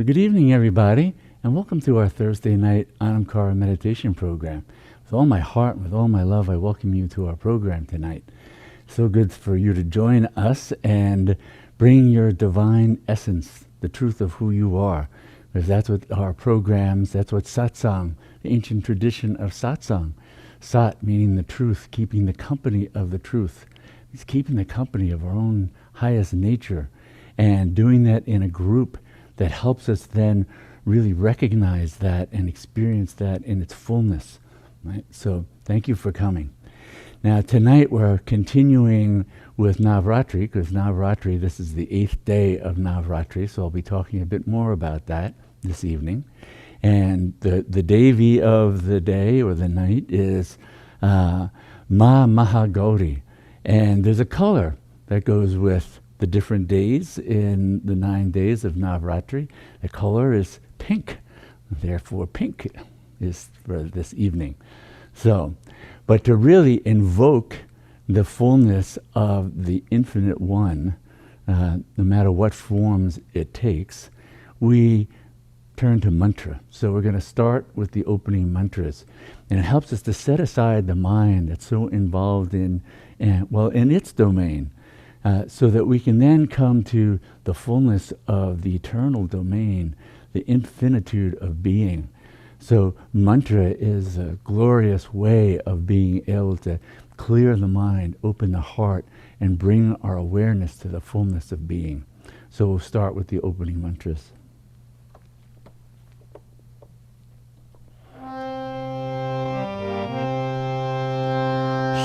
So good evening, everybody, and welcome to our Thursday night Anamkara meditation program. With all my heart, with all my love, I welcome you to our program tonight. So good for you to join us and bring your divine essence, the truth of who you are, because that's what our programs, that's what satsang, the ancient tradition of satsang. Sat meaning the truth, keeping the company of the truth. It's keeping the company of our own highest nature and doing that in a group that helps us then really recognize that and experience that in its fullness. Right? So thank you for coming. Now tonight we're continuing with Navratri, because Navratri, this is the 8th day of Navratri, so I'll be talking a bit more about that this evening. And the Devi of the day or the night is Ma Mahagauri. And there's a color that goes with the different days in the 9 days of Navratri. The color is pink. Therefore, pink is for this evening. So, but to really invoke the fullness of the Infinite One, no matter what forms it takes, we turn to mantra. So we're going to start with the opening mantras. And it helps us to set aside the mind that's so involved in its domain, so that we can then come to the fullness of the eternal domain, the infinitude of being. So mantra is a glorious way of being able to clear the mind, open the heart, and bring our awareness to the fullness of being. So we'll start with the opening mantras.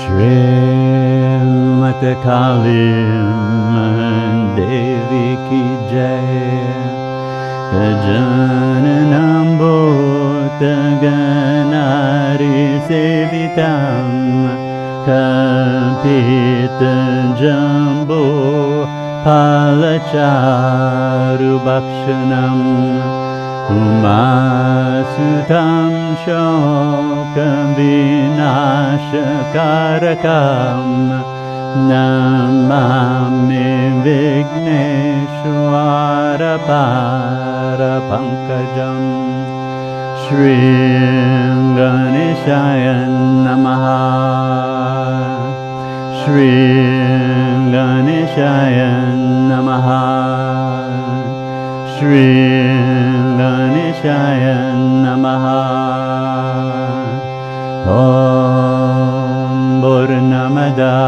Shrimati Kalim Devi Ki Jai Jananam Bhutta Ganari Sevitam Kapita Jambo Palacharu Bhakshanam Umasutam Shokam Vinashakarakam Namami Vigneshwara Parapankajam Shri Ganeshaya Namaha Shri Ganeshaya Namaha Shri Ganeshaya Namaha Om Purnamada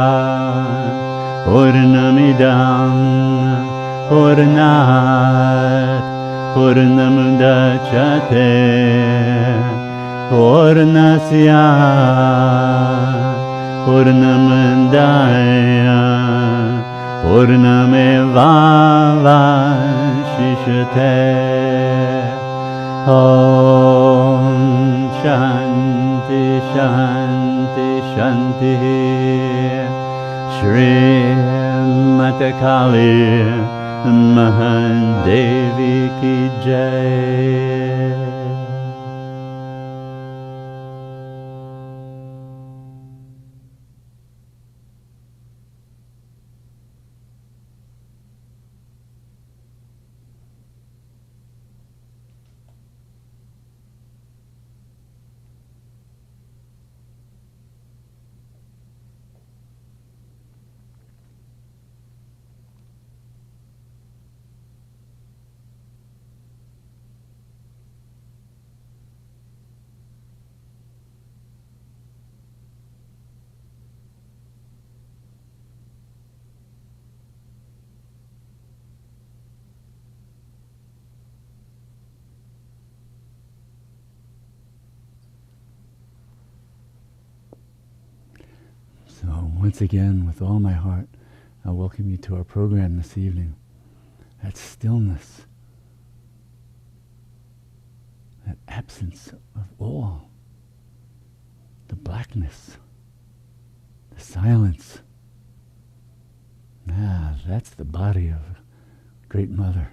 Purnamidam Purnat Purnamudachyate Purnasya Purnamudaya Purnamevavashishate Om Shanti Shanti Shanti Shri Mata Kali Mahadevi Ki Jai. So once again, with all my heart, I welcome you to our program this evening. That stillness, that absence of all, the blackness, the silence. That's the body of a Great Mother.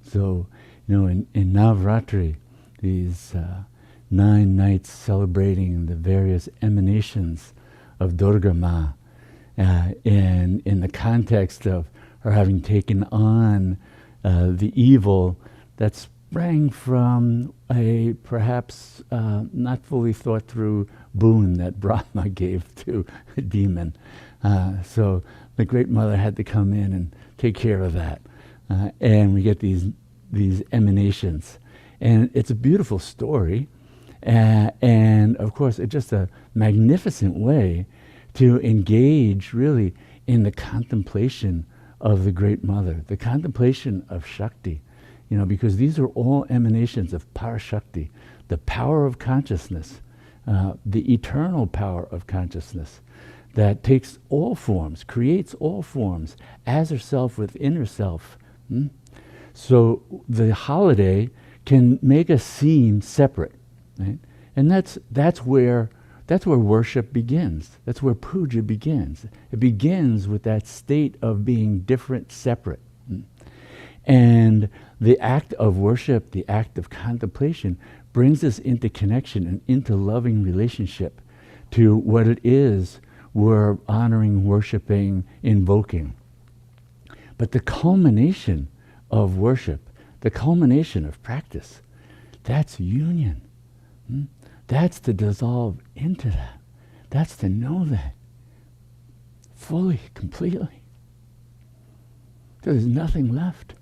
So, in Navratri, these 9 nights celebrating the various emanations of Durga Ma, in the context of her having taken on the evil that sprang from a perhaps not fully thought through boon that Brahma gave to a demon. So the Great Mother had to come in and take care of that. And we get these emanations. And it's a beautiful story. And of course, it's just a magnificent way to engage really in the contemplation of the Great Mother, the contemplation of Shakti, because these are all emanations of Parashakti, the power of consciousness, the eternal power of consciousness that takes all forms, creates all forms as herself within herself. So the holiday can make us seem separate, right? And that's where worship begins. That's where puja begins. It begins with that state of being different, separate. And the act of worship, the act of contemplation, brings us into connection and into loving relationship to what it is we're honoring, worshiping, invoking. But the culmination of worship, the culmination of practice, that's union. That's to dissolve into that. That's to know that fully, completely. There's nothing left.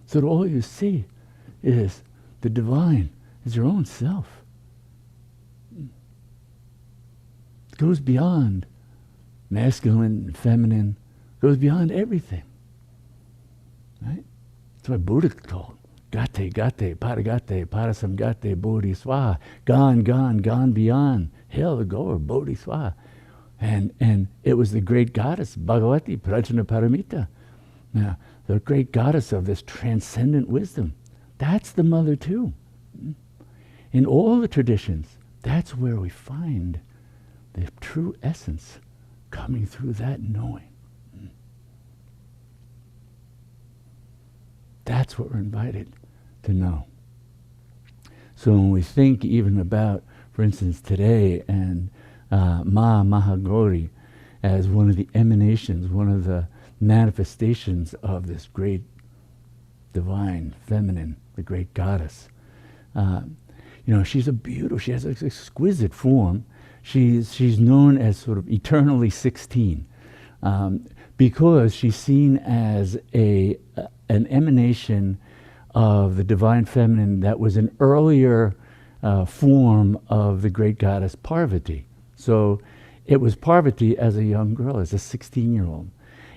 So that all you see is the divine, is your own self. It goes beyond masculine and feminine, goes beyond everything. Right? That's why Buddha told. Gate, paragate, parasamgate, bodhiswa, gone beyond. Hell, the goer, bodhiswa. And it was the great goddess, Bhagavati, Prajna Paramita. Now, the great goddess of this transcendent wisdom. That's the mother too. In all the traditions, that's where we find the true essence coming through that knowing. That's what we're invited to know. So when we think even about, for instance, today and Ma Mahagauri as one of the emanations, one of the manifestations of this great divine feminine, the great goddess. She's a beautiful, she has an exquisite form. She's known as sort of eternally 16 because she's seen as an emanation of the divine feminine that was an earlier form of the great goddess Parvati. So it was Parvati as a young girl, as a 16-year-old.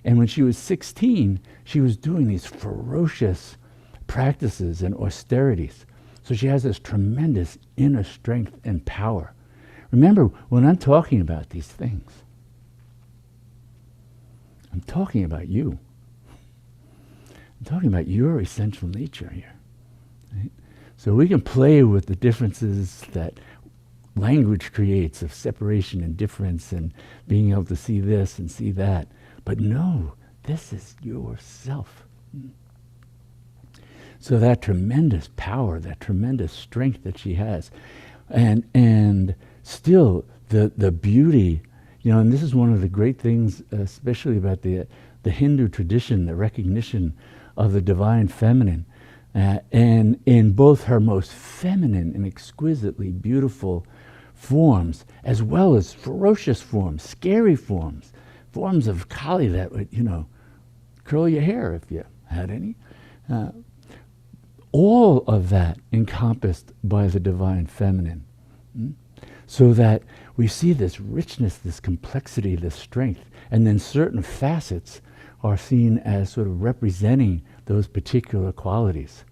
And when she was 16, she was doing these ferocious practices and austerities. So she has this tremendous inner strength and power. Remember, when I'm talking about these things, I'm talking about you. I'm talking about your essential nature here. Right? So we can play with the differences that language creates of separation and difference and being able to see this and see that. But no, this is yourself. So that tremendous power, that tremendous strength that she has, and still the beauty, and this is one of the great things, especially about the Hindu tradition, the recognition of the divine feminine, and in both her most feminine and exquisitely beautiful forms, as well as ferocious forms, scary forms of Kali that would, curl your hair if you had any. All of that encompassed by the divine feminine. So that we see this richness, this complexity, this strength, and then certain facets are seen as sort of representing those particular qualities.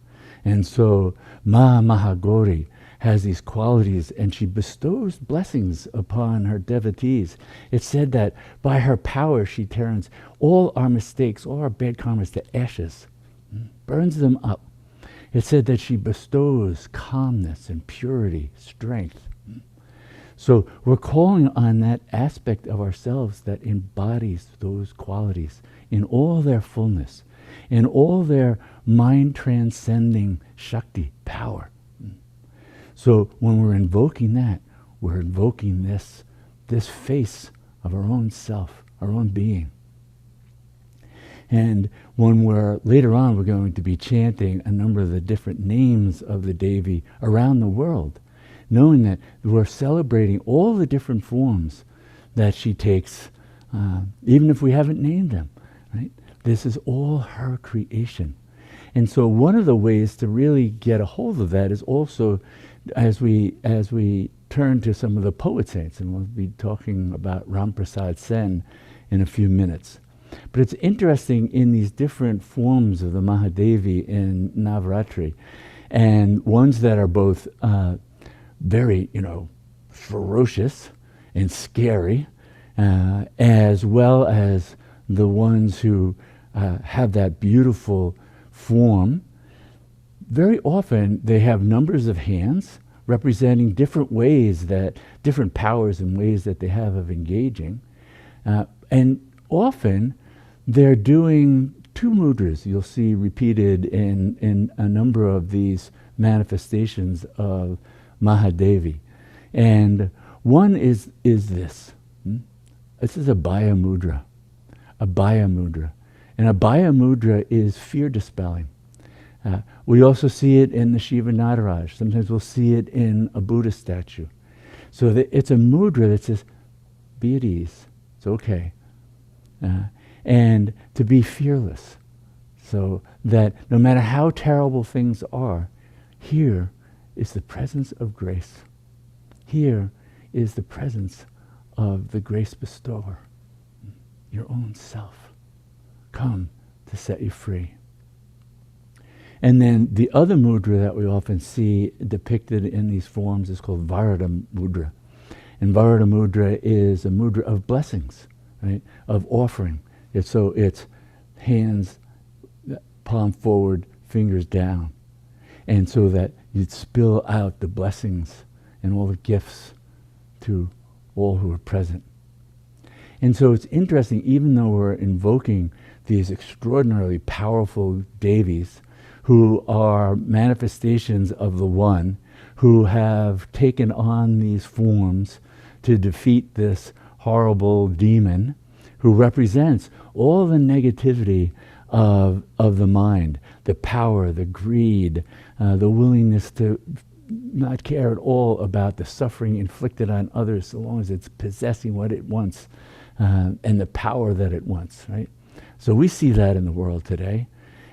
And so Ma Mahagauri has these qualities, and she bestows blessings upon her devotees. It's said that by her power she turns all our mistakes, all our bad karmas to ashes, burns them up. It's said that she bestows calmness and purity, strength. So we're calling on that aspect of ourselves that embodies those qualities in all their fullness, in all their mind-transcending Shakti, power. So when we're invoking that, we're invoking this face of our own self, our own being. And when later on we're going to be chanting a number of the different names of the Devi around the world, knowing that we're celebrating all the different forms that she takes, even if we haven't named them, right? This is all her creation. And so one of the ways to really get a hold of that is also as we turn to some of the poet saints, and we'll be talking about Ramprasad Sen in a few minutes. But it's interesting in these different forms of the Mahadevi in Navaratri, and ones that are both very, ferocious and scary, as well as the ones who have that beautiful form. Very often they have numbers of hands representing different powers and ways that they have of engaging. And often they're doing two mudras you'll see repeated in a number of these manifestations of Mahadevi. And one is this. This is a Baya Mudra. A Baya Mudra. And a Baya Mudra is fear dispelling. We also see it in the Shiva Nataraj. Sometimes we'll see it in a Buddha statue. So it's a mudra that says, be at ease. It's okay. And to be fearless. So that no matter how terrible things are, here is the presence of grace. Here is the presence of the grace bestower, your own self, come to set you free. And then the other mudra that we often see depicted in these forms is called Varadam Mudra. And Varadam Mudra is a mudra of blessings, right? Of offering. It's hands, palm forward, fingers down. And so that you'd spill out the blessings and all the gifts to all who are present. And so it's interesting, even though we're invoking these extraordinarily powerful Devis, who are manifestations of the One, who have taken on these forms to defeat this horrible demon, who represents all the negativity of the mind, the power, the greed, the willingness to not care at all about the suffering inflicted on others so long as it's possessing what it wants, and the power that it wants, right? So we see that in the world today.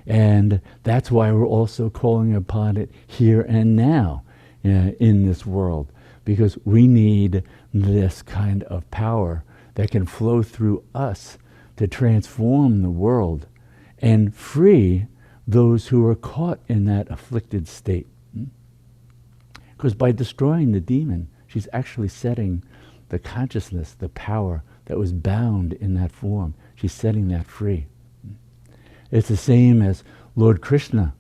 And that's why we're also calling upon it here and now in this world, because we need this kind of power that can flow through us to transform the world and free those who are caught in that afflicted state. Because by destroying the demon, she's actually setting the consciousness, the power that was bound in that form. She's setting that free. It's the same as Lord Krishna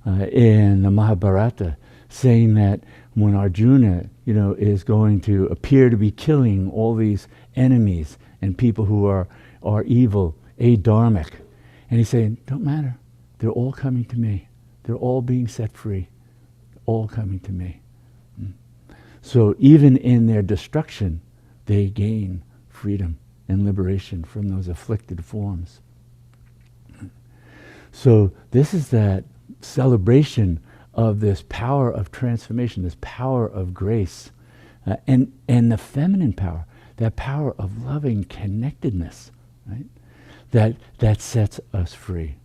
in the Mahabharata saying that when Arjuna, is going to appear to be killing all these enemies and people who are evil, adharmic, and he's saying, don't matter. They're all coming to me. They're all being set free. All coming to me. So even in their destruction, they gain freedom and liberation from those afflicted forms. So this is that celebration of this power of transformation, this power of grace, and the feminine power, that power of loving connectedness, right? That sets us free.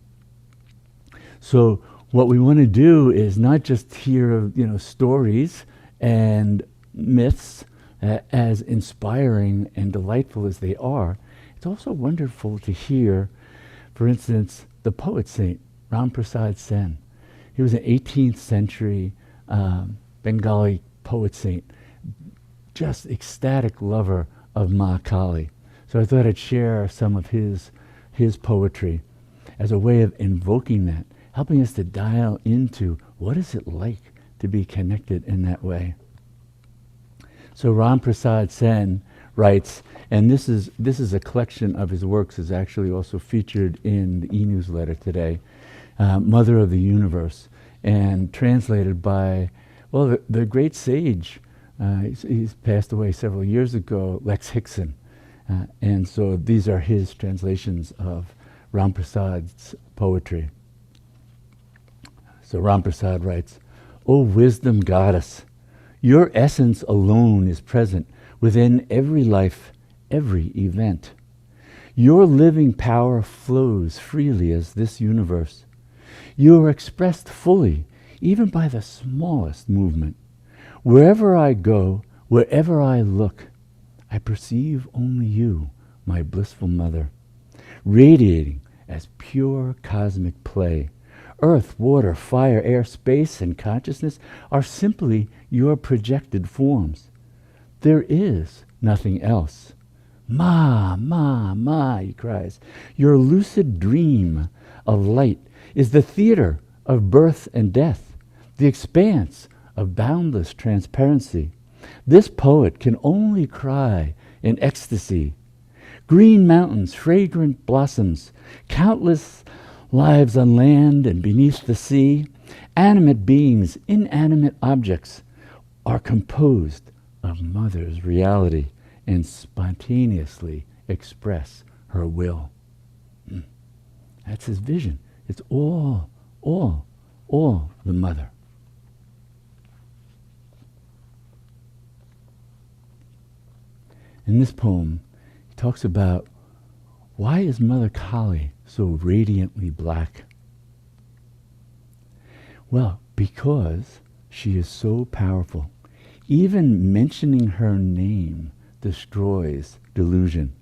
So what we want to do is not just hear, stories and myths, as inspiring and delightful as they are. It's also wonderful to hear, for instance, the poet saint, Ramprasad Sen. He was an 18th century Bengali poet saint, just ecstatic lover of Ma Kali. So I thought I'd share some of his poetry as a way of invoking that, helping us to dial into what is it like to be connected in that way. So Ramprasad Sen writes, and this is a collection of his works, is actually also featured in the e-newsletter today, Mother of the Universe, and translated by, the great sage, he's passed away several years ago, Lex Hixon. And so these are his translations of Ramprasad's poetry. So Ramprasad writes, "O wisdom goddess, your essence alone is present within every life, every event. Your living power flows freely as this universe. You are expressed fully, even by the smallest movement. Wherever I go, wherever I look, I perceive only you, my blissful mother, radiating as pure cosmic play. Earth, water, fire, air, space, and consciousness are simply your projected forms. There is nothing else. Ma, ma, ma, he cries. Your lucid dream of light is the theater of birth and death, the expanse of boundless transparency. This poet can only cry in ecstasy. Green mountains, fragrant blossoms, countless lives on land and beneath the sea, animate beings, inanimate objects, are composed of Mother's reality and spontaneously express her will." That's his vision. It's all the Mother. In this poem, he talks about why is Mother Kali so radiantly black? Well, because she is so powerful. Even mentioning her name destroys delusion.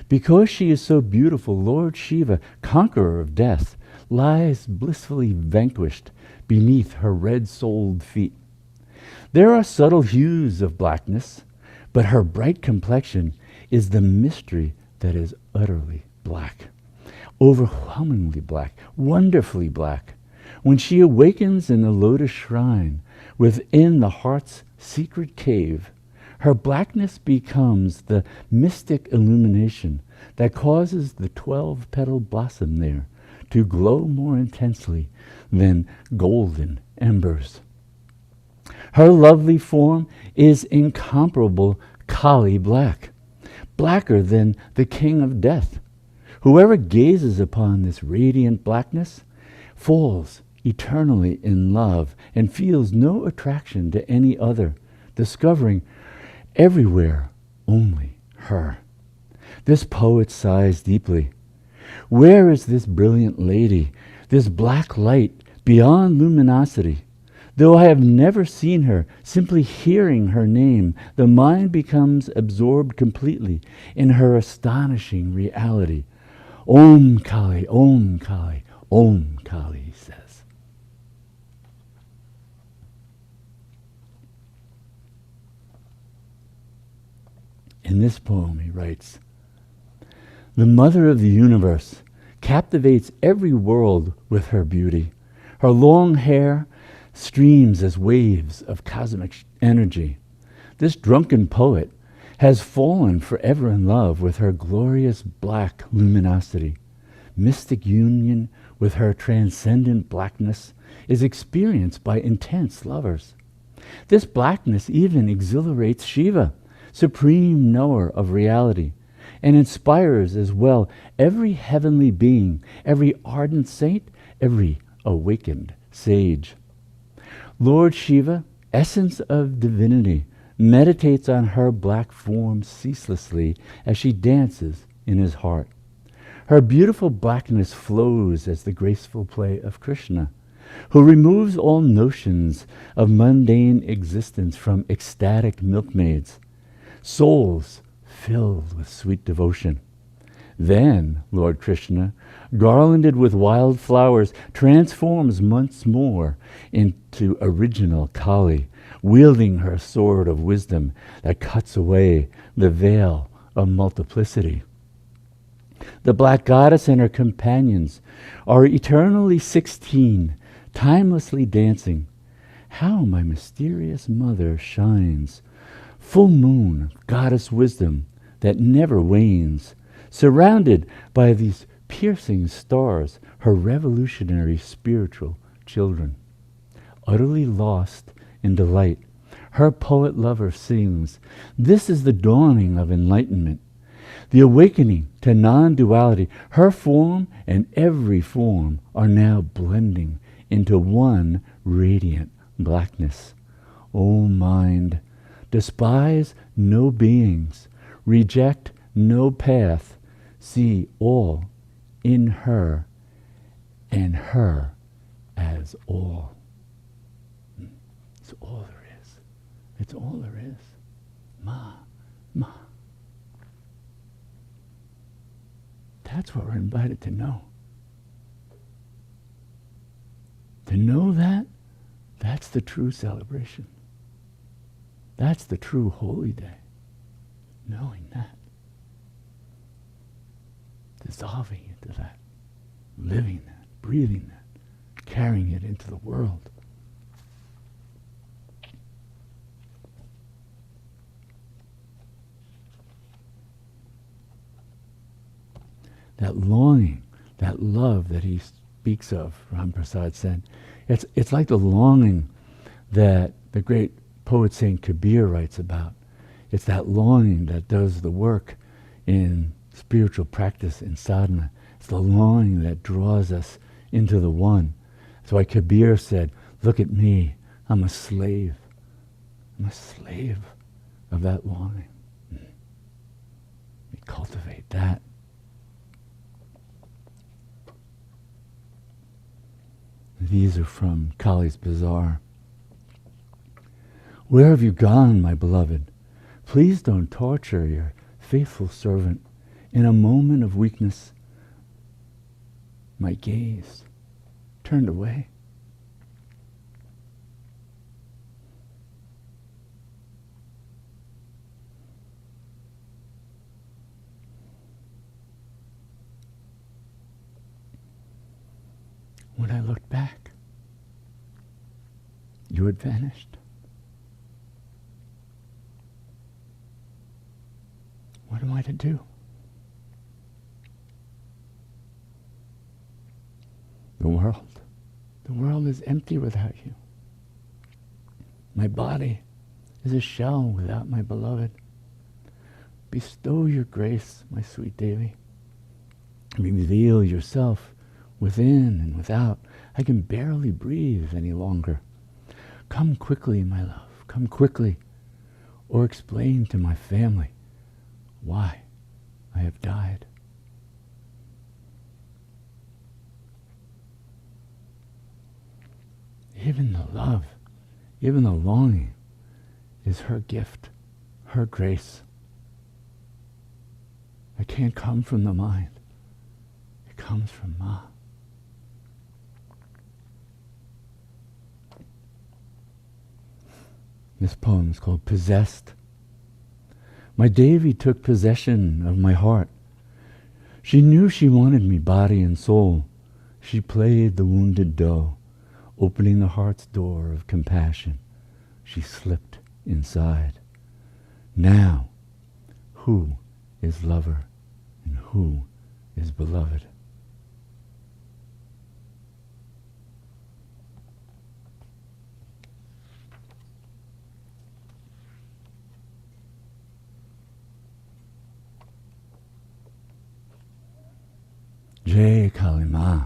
Because she is so beautiful, Lord Shiva, conqueror of death, lies blissfully vanquished beneath her red-soled feet. There are subtle hues of blackness, but her bright complexion is the mystery that is utterly black, overwhelmingly black, wonderfully black. When she awakens in the lotus shrine within the heart's secret cave, her blackness becomes the mystic illumination that causes the 12-petal blossom there to glow more intensely than golden embers. Her lovely form is incomparable Kali black, blacker than the king of death. Whoever gazes upon this radiant blackness falls eternally in love and feels no attraction to any other, discovering everywhere only her. This poet sighs deeply. Where is this brilliant lady, this black light beyond luminosity? Though I have never seen her, simply hearing her name, the mind becomes absorbed completely in her astonishing reality. Om Kali, Om Kali, Om Kali, he says. In this poem, he writes, "The Mother of the Universe captivates every world with her beauty. Her long hair streams as waves of cosmic energy. This drunken poet has fallen forever in love with her glorious black luminosity. Mystic union with her transcendent blackness is experienced by intense lovers. This blackness even exhilarates Shiva, supreme knower of reality, and inspires as well every heavenly being, every ardent saint, every awakened sage. Lord Shiva, essence of divinity, meditates on her black form ceaselessly as she dances in his heart. Her beautiful blackness flows as the graceful play of Krishna, who removes all notions of mundane existence from ecstatic milkmaids, souls filled with sweet devotion. Then Lord Krishna, garlanded with wild flowers, transforms once more into original Kali, wielding her sword of wisdom that cuts away the veil of multiplicity. The black goddess and her companions are eternally 16, timelessly dancing. How my mysterious mother shines, full moon of goddess wisdom that never wanes, surrounded by these piercing stars, her revolutionary spiritual children. Utterly lost in delight, her poet lover sings, this is the dawning of enlightenment. the awakening to non-duality. Her form and every form are now blending into one radiant blackness. O mind, despise no beings, reject no path, see all in her and her as all. It's all there is. It's all there is. Ma, ma. That's what we're invited to know. To know that, that's the true celebration. That's the true holy day. Knowing that. Dissolving into that. Living that. Breathing that. Carrying it into the world. That longing, that love that he speaks of, Ramprasad Sen, it's like the longing that the great poet Saint Kabir writes about. It's that longing that does the work in spiritual practice, in sadhana. It's the longing that draws us into the one. That's why Kabir said, look at me, I'm a slave. I'm a slave of that longing. We cultivate that. These are from Kali's Bazaar. Where have you gone, my beloved? Please don't torture your faithful servant. In a moment of weakness, my gaze turned away. When I looked back, you had vanished. What am I to do? The world is empty without you. My body is a shell without my beloved. Bestow your grace, my sweet Devi. Reveal yourself within and without. I can barely breathe any longer. Come quickly, my love, come quickly, or explain to my family why I have died. Even the love, even the longing is her gift, her grace. It can't come from the mind. It comes from Ma. This poem is called Possessed. My Devi took possession of my heart. She knew she wanted me body and soul. She played the wounded doe, opening the heart's door of compassion. She slipped inside. Now, who is lover and who is beloved? Jai Kali Ma.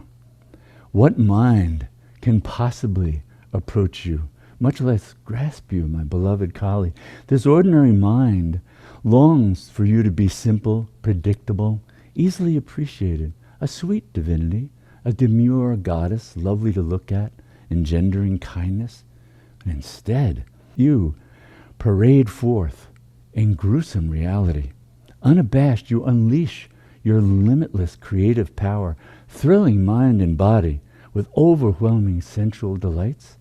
What mind can possibly approach you, much less grasp you, my beloved Kali? This ordinary mind longs for you to be simple, predictable, easily appreciated, a sweet divinity, a demure goddess, lovely to look at, engendering kindness. And instead, you parade forth in gruesome reality. Unabashed, you unleash your limitless creative power, thrilling mind and body with overwhelming sensual delights,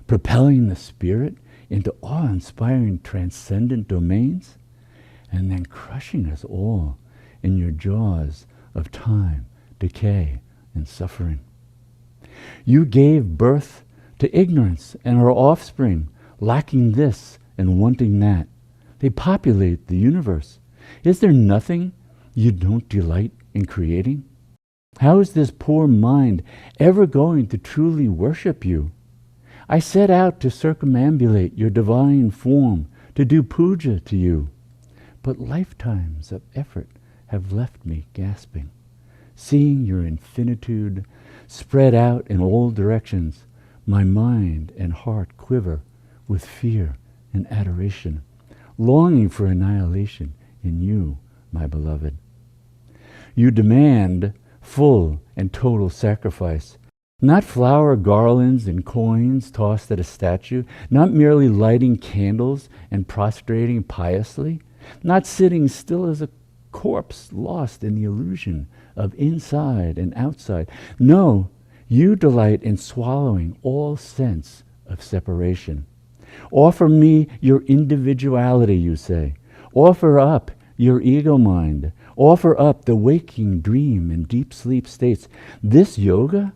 propelling the spirit into awe-inspiring transcendent domains, and then crushing us all in your jaws of time, decay, and suffering. You gave birth to ignorance and our offspring, lacking this and wanting that. They populate the universe. Is there nothing you don't delight in creating? How is this poor mind ever going to truly worship you? I set out to circumambulate your divine form, to do puja to you. But lifetimes of effort have left me gasping, seeing your infinitude spread out in all directions. My mind and heart quiver with fear and adoration, longing for annihilation in you, my beloved. You demand full and total sacrifice, not flower garlands and coins tossed at a statue, not merely lighting candles and prostrating piously, not sitting still as a corpse lost in the illusion of inside and outside. No, you delight in swallowing all sense of separation. Offer me your individuality, you say. Offer up your ego mind. Offer up the waking dream and deep sleep states. This yoga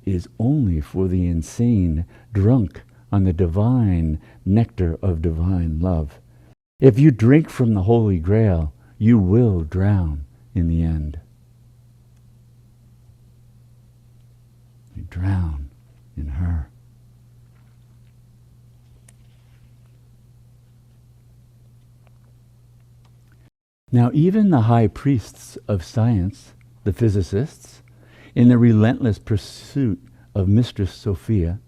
is only for the insane, drunk on the divine nectar of divine love. If you drink from the Holy Grail, you will drown in the end. You drown in her. Now, even the high priests of science, the physicists, in the relentless pursuit of Mistress Sophia,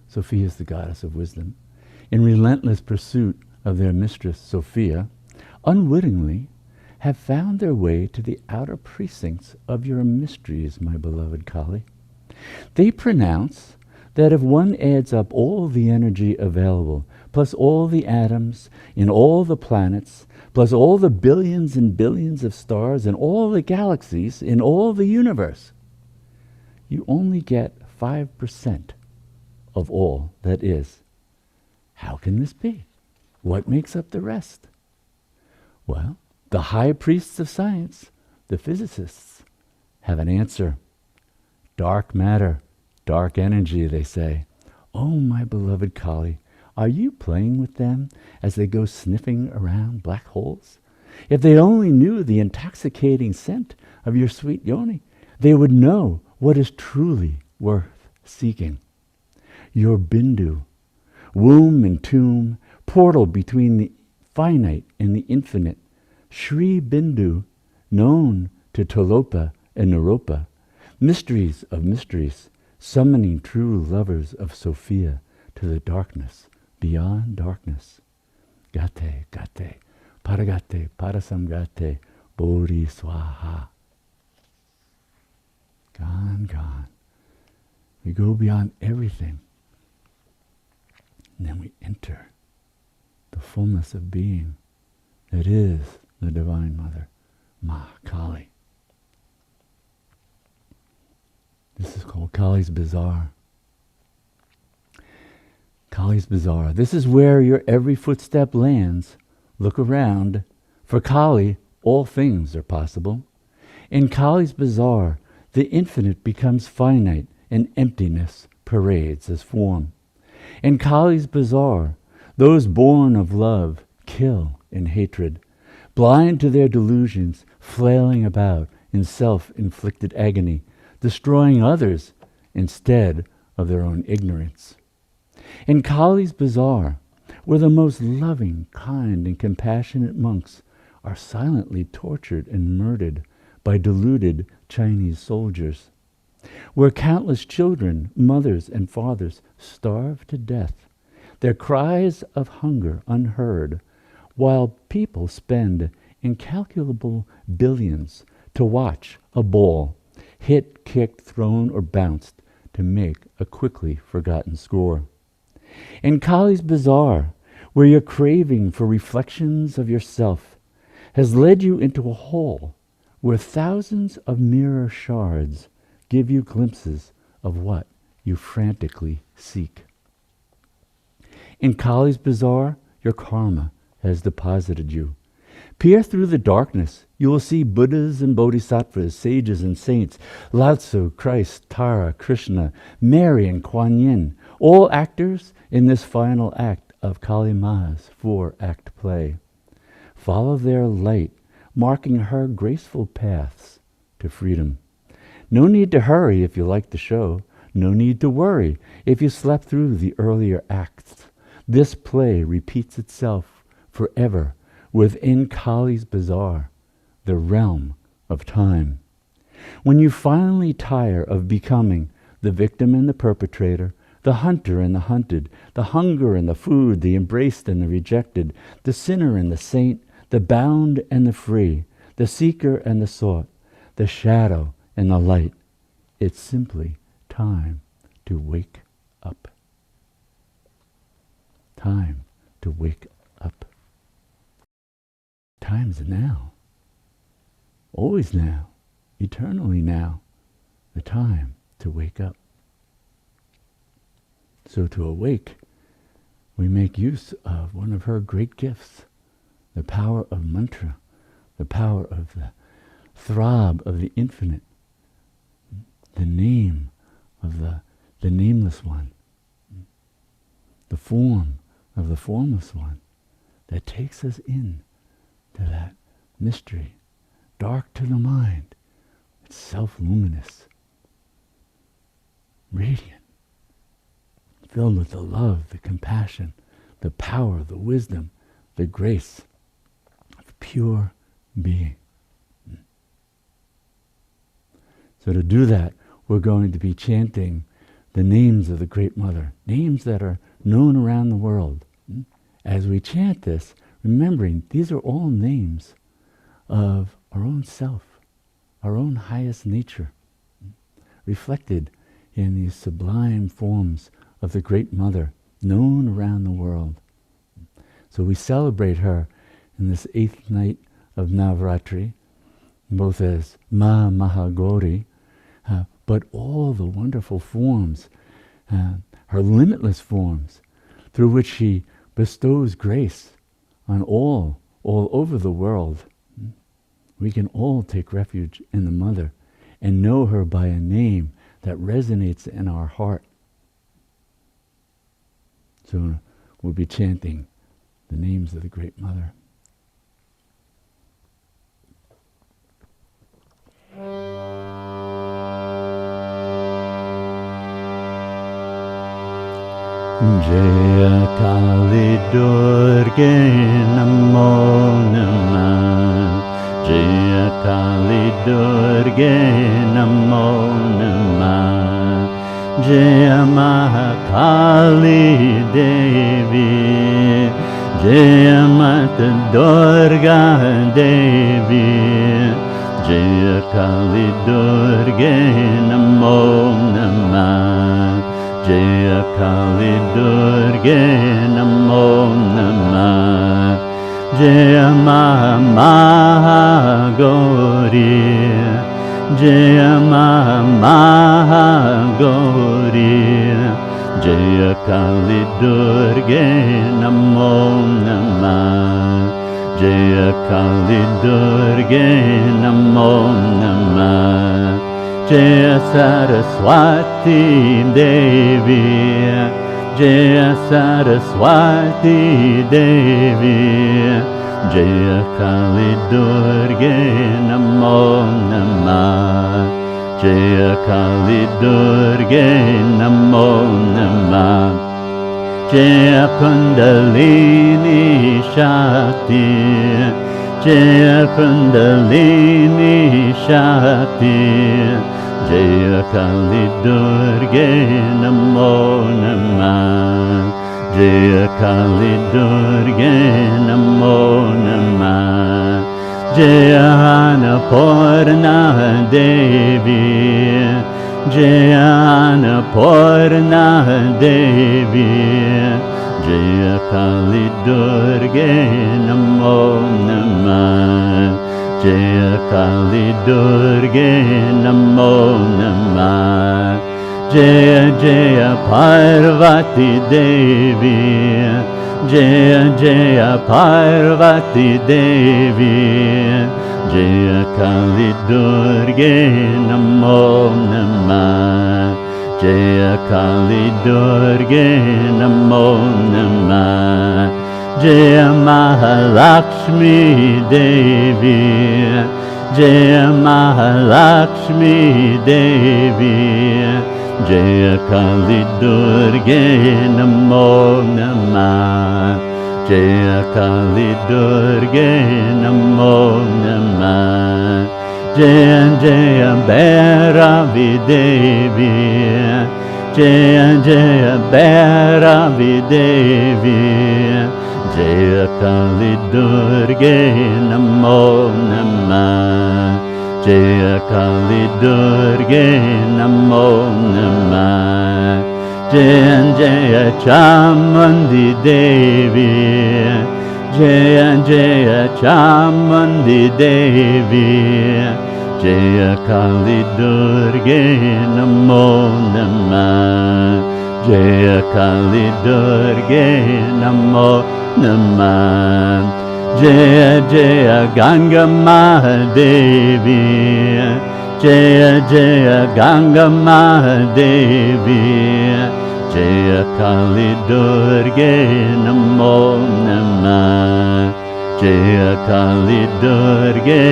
Sophia is the goddess of wisdom, in relentless pursuit of their mistress Sophia, unwittingly have found their way to the outer precincts of your mysteries, my beloved Kali. They pronounce that if one adds up all the energy available, plus all the atoms in all the planets, plus all the billions and billions of stars and all the galaxies in all the universe, you only get 5% of all that is. How can this be? What makes up the rest? Well, the high priests of science, the physicists, have an answer. Dark matter, dark energy, they say. Oh, my beloved Kali, are you playing with them as they go sniffing around black holes? If they only knew the intoxicating scent of your sweet yoni, they would know what is truly worth seeking. Your bindu, womb and tomb, portal between the finite and the infinite, Sri Bindu, known to Tolopa and Naropa, mysteries of mysteries, summoning true lovers of Sophia to the darkness beyond darkness. Gate, gate, paragate, parasamgate, bodhi swaha. Gone, gone. We go beyond everything. And then we enter the fullness of being that is the Divine Mother, Ma Kali. This is called Kali's Bazaar. Kali's Bazaar. This is where your every footstep lands. Look around. For Kali, all things are possible. In Kali's Bazaar, the infinite becomes finite and emptiness parades as form. In Kali's Bazaar, those born of love kill in hatred, blind to their delusions, flailing about in self-inflicted agony, destroying others instead of their own ignorance. In Kali's Bazaar, where the most loving, kind, and compassionate monks are silently tortured and murdered by deluded Chinese soldiers, where countless children, mothers, and fathers starve to death, their cries of hunger unheard, while people spend incalculable billions to watch a ball hit, kicked, thrown, or bounced to make a quickly forgotten score. In Kali's Bazaar, where your craving for reflections of yourself has led you into a hole where thousands of mirror shards give you glimpses of what you frantically seek. In Kali's Bazaar, your karma has deposited you. Peer through the darkness. You will see Buddhas and Bodhisattvas, sages and saints, Lao Tzu, Christ, Tara, Krishna, Mary, and Kuan Yin, all actors in this final act of Kali Ma's 4-act play. Follow their light, marking her graceful paths to freedom. No need to hurry if you like the show. No need to worry if you slept through the earlier acts. This play repeats itself forever within Kali's Bazaar, the realm of time. When you finally tire of becoming the victim and the perpetrator, the hunter and the hunted, the hunger and the food, the embraced and the rejected, the sinner and the saint, the bound and the free, the seeker and the sought, the shadow and the light, it's simply time to wake up. Time to wake up. Time's now. Always now. Eternally now. The time to wake up. So to awake, we make use of one of her great gifts, the power of mantra, the power of the throb of the infinite, the name of the nameless one, the form of the formless one that takes us in to that mystery, dark to the mind. It's self-luminous, radiant, filled with the love, the compassion, the power, the wisdom, the grace of pure being. So to do that, we're going to be chanting the names of the Great Mother, names that are known around the world. As we chant this, remembering these are all names of our own self, our own highest nature, reflected in these sublime forms of the Great Mother, known around the world. So we celebrate her in this 8th night of Navratri, both as Ma Mahagauri, but all the wonderful forms, her limitless forms, through which she bestows grace on all over the world. We can all take refuge in the Mother and know her by a name that resonates in our heart. So we'll be chanting the names of the Great Mother. Jaya Kali Durga Namo Namah, Jaya Kali Durga Namo Namah, Jaya Mahakali Devi, Jaya Mata Durga Devi, Jaya Kali Durga Namo Namah, Jaya Kali Durga Namo Namah, Jaya Mahagauri, Jaya Mahagauri, Jaya Kali Durga Namo Namah, Jaya Kali Durga Namo Namah, Jaya Saraswati Devi, Jaya Saraswati Devi, Jaya Kali Durga Namo Namah, Jaya Kali Durga Namo Namah, Jaya Kundalini Shakti, Jaya Kundalini Shakti, Jaya Kali Durga Namo Namah, Jaya Kali Durga Namo Namah, Jaya Annapurna Devi, Jaya Annapurna Devi, Jaya Kali Durga Namo Namah, Jaya Kali Durga Namo Namah, Jaya Jaya Parvati Devi, Jaya Jaya Parvati Devi, Jaya Kali Durga Namo Namah, Jaya Kali Durga Namo Namah, Jaya Mahalakshmi Devi, Jaya Mahalakshmi Devi, Jaya Kali Durga Namo Namah, Jaya Kali Durga Namo Namah, Jaya Jaya Bhairavi Devi, Jaya Jaya Bhairavi Devi, Jaya Kali Durga Namo Namah, Jaya Kali Durga Namo Namah, Jaya Jaya Chamundi Devi, Jaya Jaya Chamundi Devi, Jaya Kali Durga Namo Namah, Jaya Kali Durga Namo Namah, Jaya Jaya Ganga Mahadevi, Jaya Jaya Ganga Mahadevi, Jaya Kali Durga Namo Namah, Jaya Kali Durga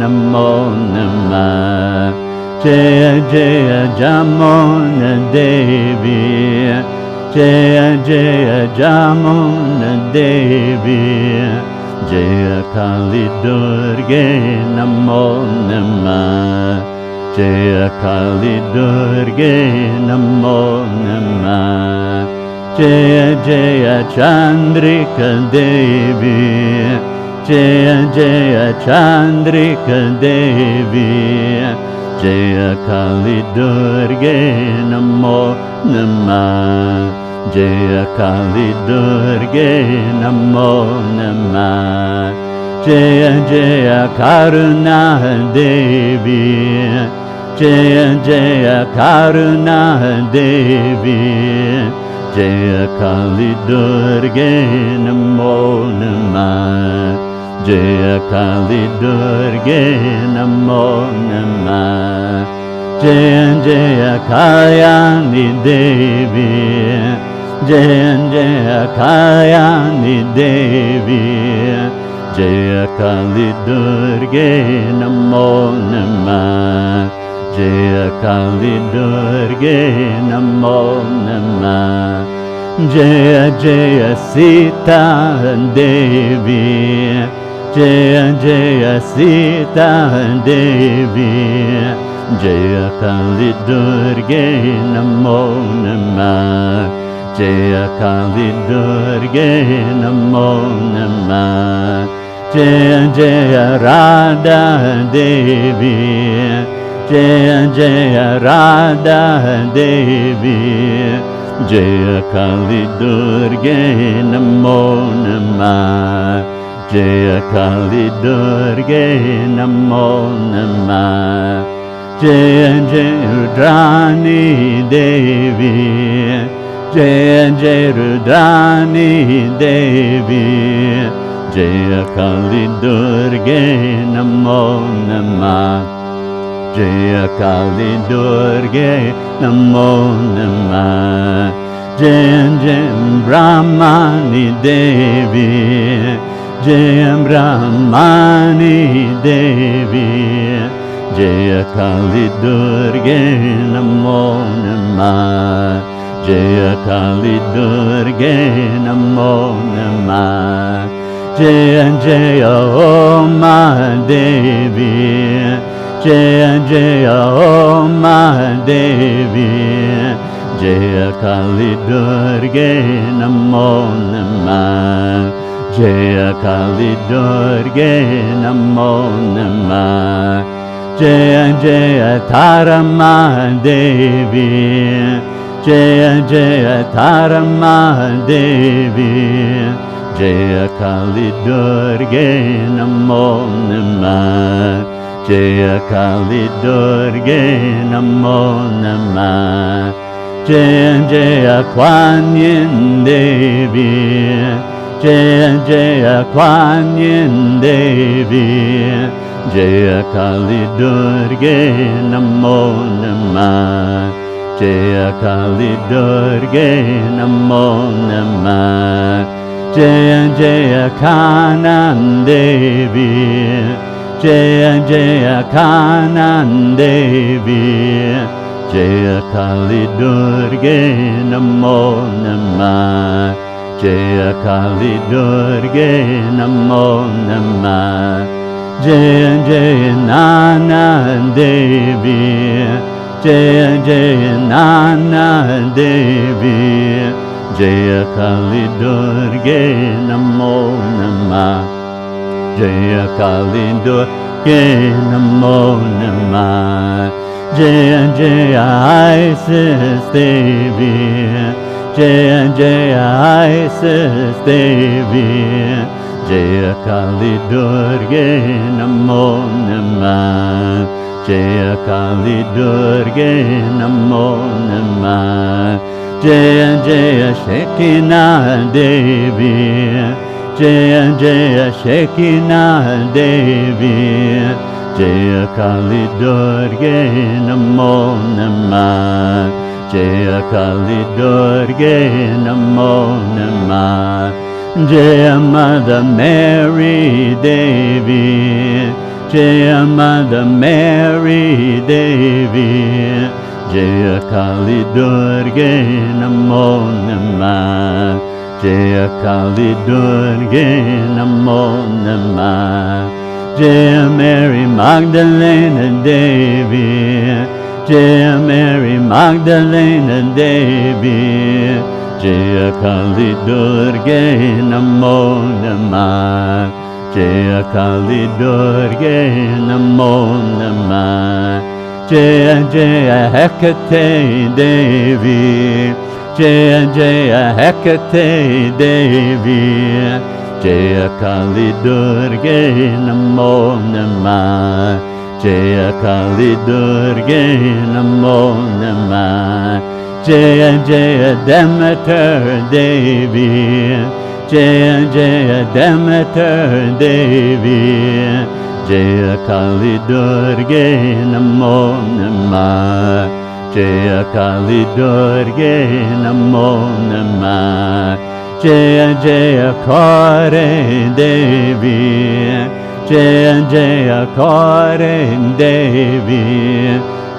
Namo Namah, Jaya Jaya Jamuna Devi, Jaya Jaya Jamuna Devi, Jaya Kali Durga Namo Namah, Jaya Kali Durga Namo Namah, Jaya Jaya Chandrika Devi, Jaya Jaya Chandrika Devi, Jaya Kali Durga Namo Namah, Jaya Kali Durga Namo Namah, Jaya Jaya Karuna Devi, Jaya Jaya Karuna Devi, Jaya Kali Durga Namo Namah, Jaya Kali Durga Namo Namah, Jaya Jaya Kalyani Devi, Jaya Jaya Kalyani Devi, Jaya Kali Durga Namo Namah, Jaya Kali Durga Namo Namah, Jaya Jaya Sita Devi, Jaya Jaya Sita Devi, Jaya Kali Durga Namo Namah, Jaya Kali Durga Namo Namah, Jaya Jaya Radha Devi, Jaya Jaya Radha Devi, Jaya Kali Durga Namo Namah, Jaya Kali Durga Namo Namah, Jaya Jaya Rudrani Devi, Jaya Jaya Rudrani Devi, Jaya Kali Durga Namo Namah, Jaya Kali Durga Namo Namah, Jaya Jaya Brahmani Devi, Jaya Brahmani Devi, Jaya Kali Durga Namo Namah, Jaya Kali Durga Namo Namah, Jaya Jaya Om Devi, Jaya Jaya Om Devi, Jaya Kali Durga Namo Namah, Jaya Kali Durga Namo Namah, Jaya Jaya Tarama Devi, Jaya Jaya Tarama Devi, Jaya Kali Durga Namo Namah, Jaya Kali Durga Namo Namah, Jaya Jaya Kuan Yin Devi, Jaya Jaya Kuan Yin Devi, Jaya Kali Durga Namo Namah, Jaya Kali Durga Namo Namah, Jaya Jaya Kanan Devi, Jaya Jaya Kanan Devi, Jaya Kali Durga Namo Namah, Jaya Kali Durga Namo Namah, Jaya Jaya Nana Devi, Jaya Jaya Nana Devi, Jaya Kali Durga Namo Namah, Jaya Kali Durga Namo Namah, Jaya Jaya Isis Devi, Jaya Jaya Isis Devi, Jaya Kali Durga Namo Namah, Jaya Kali Durga Namo Namah, Jaya Jaya Shekinah Devi, Jaya Jaya Shekinah Devi, Jaya Kali Durga Namo Namah, Jaya Kali Durga Namo Namah, Jaya Mother Mary Devi, Jaya Mother Mary Devi, Jaya Kali Durga Namo Namah, Jaya Kali Durga Namo Namah, Jaya Mary Magdalena Devi, Jaya Mary Magdalena Devi, Jaya Kali Durga Namo Namah, Jaya Kali Durga Namo Namah, Jaya Jaya Hecate Devi, Jaya Jaya Hecate Devi, Jaya Kali Durga Namo Namah, Jaya Kali Durga Namo Namah, Jaya Jaya Demeter Devi, Jaya Jaya Demeter Devi, Jaya Kali Durga Namo Namah, Jaya Kali Durga Namo Namah, Jaya Jaya Kare Devi, Jaya Jaya Kare Devi,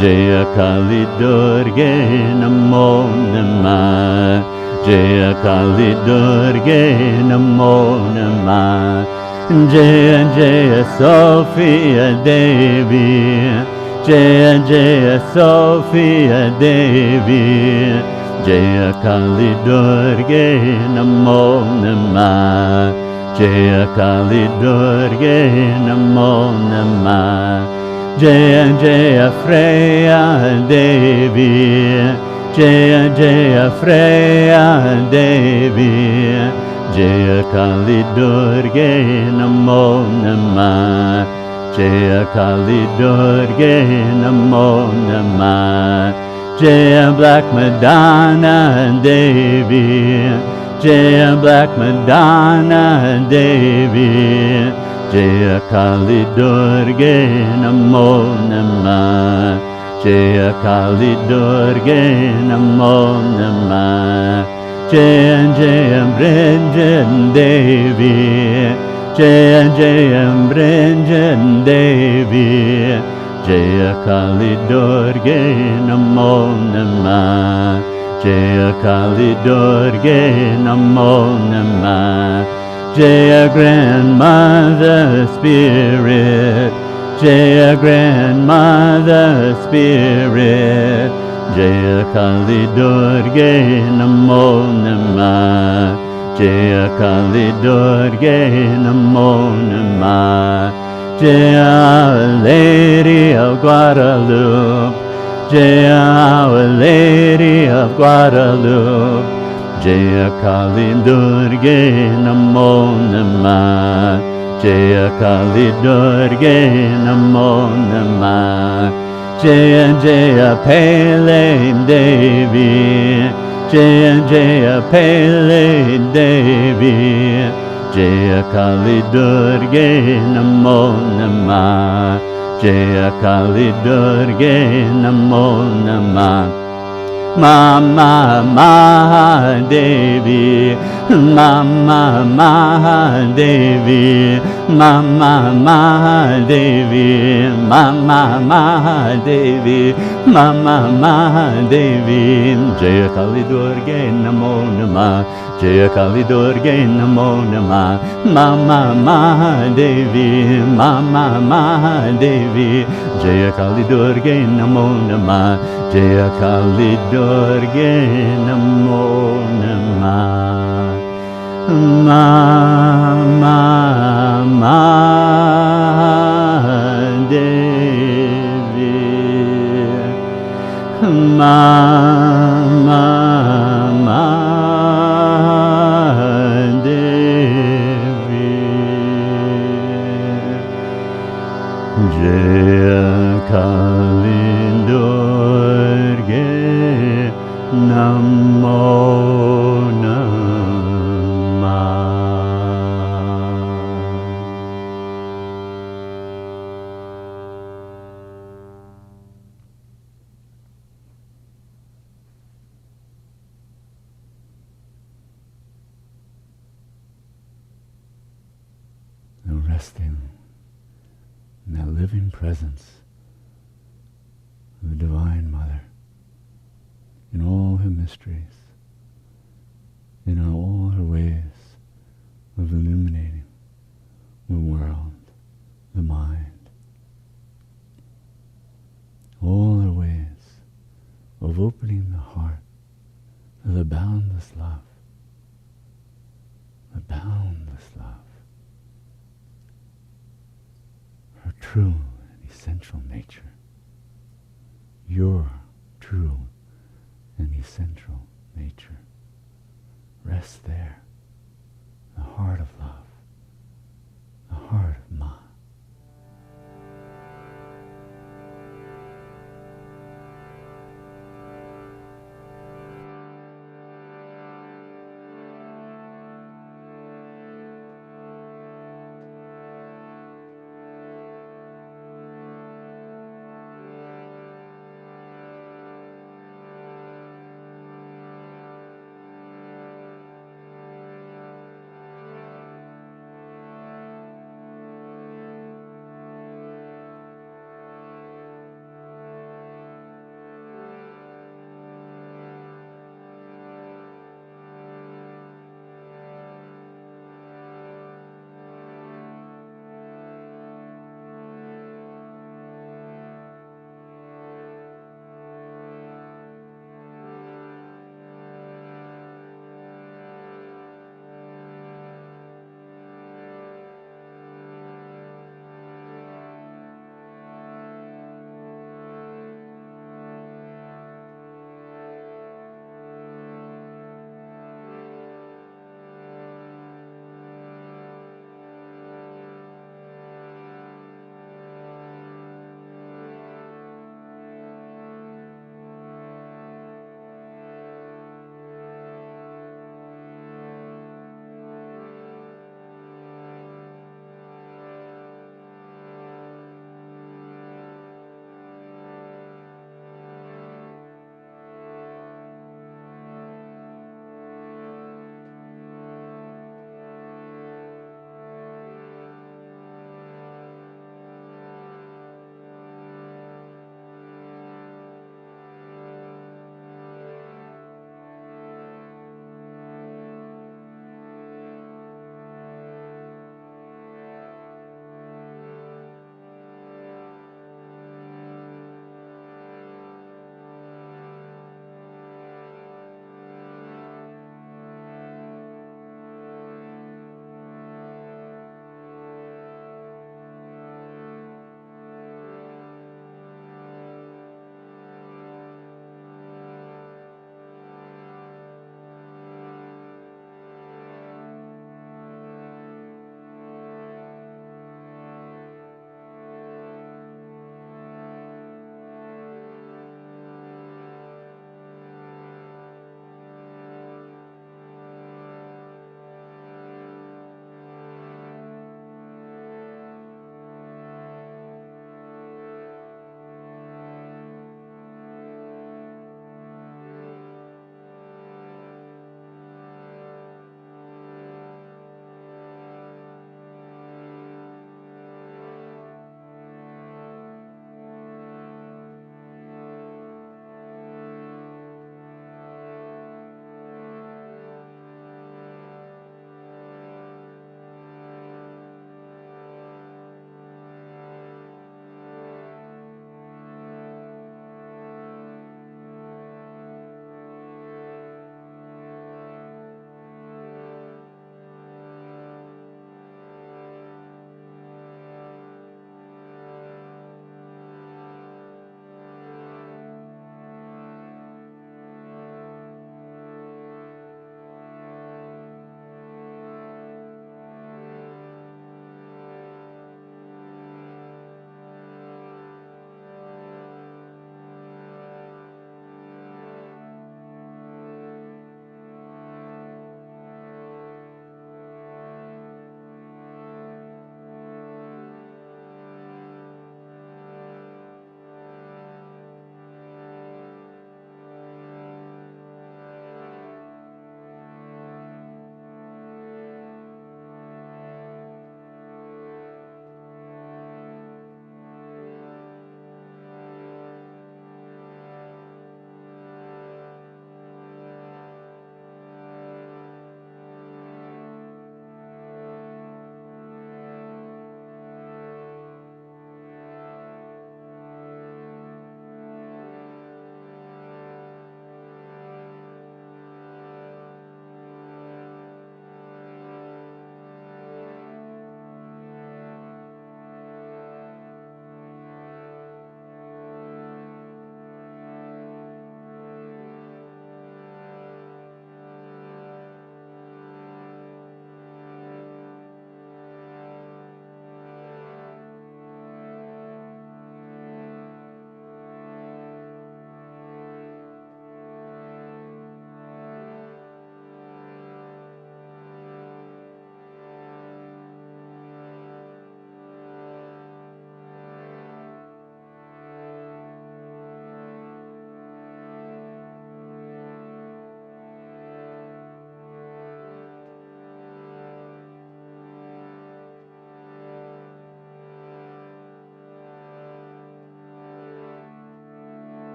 Jaya Kali Durga Namo Namah, Jaya Kali Durga Namo Namah, Jaya Jaya Sophia Devi, Jaya Jaya Sophia Devi, Jaya Kali Durga Namo Namah, Jaya Kali Durga Namo Namah, Jaya Jaya Freya Devi, Jaya Jaya Freya Devi, Jaya Kali Durga Namo Namah, Jaya Kali Durga Namo Namah, Jaya Black Madonna Devi, Jaya Black Madonna Devi, Jaya Kali Durga Namo Namah, Jaya Kali Durga Namo Namah, Jaya Jaya Brigid Devi, Jaya Jaya Brigid Devi, Jaya Kali Durga Namo Namah, Jaya Kali Durga Namo Namah, Jaya Grandmother Spirit, Jaya Grandmother Spirit, Jaya Kali Durga Namo Namah, Jaya Kali Durga Namo Namah, Jaya Our Lady of Guadalupe, Jaya Our Lady of Guadalupe, Jaya Kali Durga Namo Namah, Jaya Kali Durga Namo Namah, Jaya Jaya Pele Devi, Jaya Jaya Pele Devi, Jaya Kali Durga Namo Namah, Jaya Kali Durga Namo Namah, Mama Mahadevi, Mama Mahadevi, Mama Mahadevi, Mama Mahadevi, Mama Mahadevi, Jaya Kali Durga Namo Namah, Jaya Kali Durga Namo Namah, Mama Mahadevi, Mama Mahadevi, Jaya Kali Durga Namo Namah, Jaya Kali Durga Namo Namah. Mama Mahadevi, Mama Mahadevi, Jaya Kali Durga Namo Namah. And resting in that living presence of the Divine Mother in all her mysteries, in all her ways of illuminating the world, the mind, all her ways of opening the heart to the boundless love, the boundless love, her true and essential nature, your true and essential nature. Rest there, the heart of love, the heart of Ma.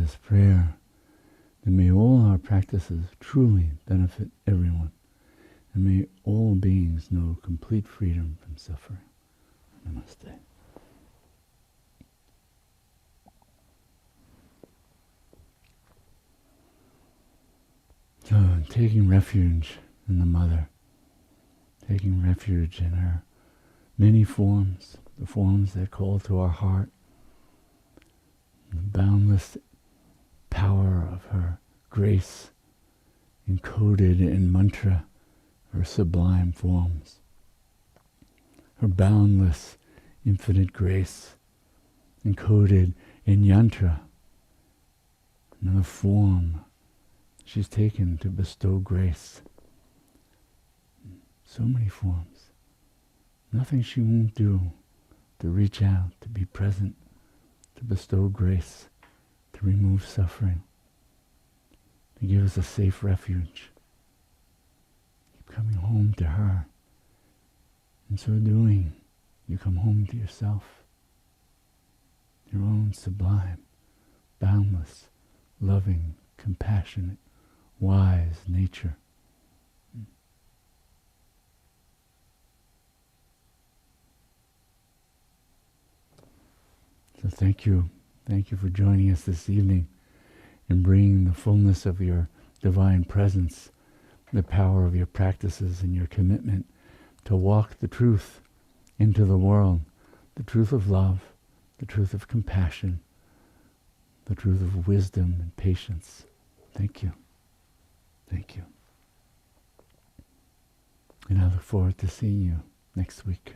this prayer, that may all our practices truly benefit everyone, and may all beings know complete freedom from suffering. Namaste. So, taking refuge in the Mother, taking refuge in her many forms, the forms that call to our heart, the boundless power of her grace encoded in mantra, her sublime forms, her boundless infinite grace encoded in yantra, another form she's taken to bestow grace. So many forms. Nothing she won't do to reach out, to be present, to bestow grace, to remove suffering, to give us a safe refuge. Keep coming home to her. In so doing, you come home to yourself, your own sublime, boundless, loving, compassionate, wise nature. So thank you. Thank you for joining us this evening and bringing the fullness of your divine presence, the power of your practices and your commitment to walk the truth into the world, the truth of love, the truth of compassion, the truth of wisdom and patience. Thank you. Thank you. And I look forward to seeing you next week.